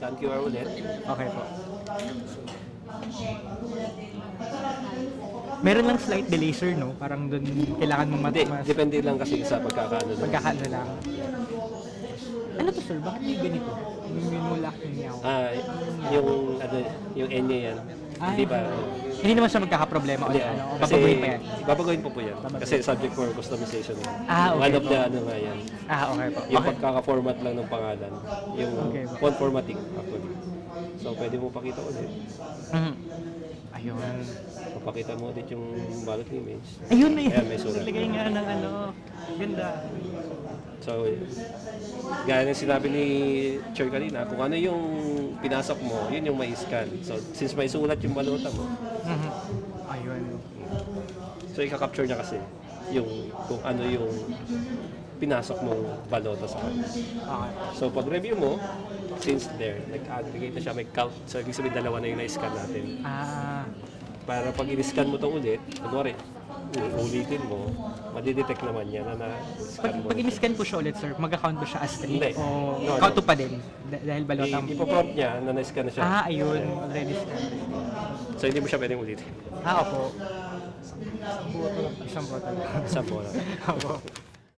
scan QR ulit. Okay po. Meron lang slight delay, sir, no? Parang doon kailangan mo Hindi, mas depende lang kasi sa pagkakaano. pagkakaano lang. Ano to, sir? Bakit may ganito? Yung minulak niya ako. Yung N yan. Hindi ba? Hindi naman siya magkakaproblema ulit. Ano? Babaguhin pa yan. Babaguhin po yan. Kasi subject for customization yan. Okay One of po. the ano nga yan. Okay po. Yung Okay. pagkaka-format lang ng pangalan. Yung Okay po. font formatting actually. So pwede mo pakita ulit. Mhm. Ayun. Papakita mo ulit yung ballot image. Ayun na yun. Ayan, may sulat. Naglagay nga ng ano. Ganda. So, gaya ng sinabi ni Chair kanina, kung ano yung pinasok mo, yun yung may scan. So, since may sulat yung balota mo, Mhm. Ayun. so ika-capture niya kasi yung kung ano yung pinasok mong balota sa kanya. Okay. So, pag review mo, since there, nag-aggregate na siya, may count. So, ibig sabihin, dalawa na yung na-scan natin. Para pag in-scan mo ito ulit, kunwari, ulitin mo, madidetect naman yan na na-scan mo. Pag in-scan po siya ulit, sir, mag-account ba siya as 3? Hindi. O No, count no. pa din? Dahil balota mo. Ipo-prompt niya na na-scan na siya. Ayun. Already scanned. So, hindi mo siya pwedeng ulitin. Opo. Isang bottle. Sa bola. Opo.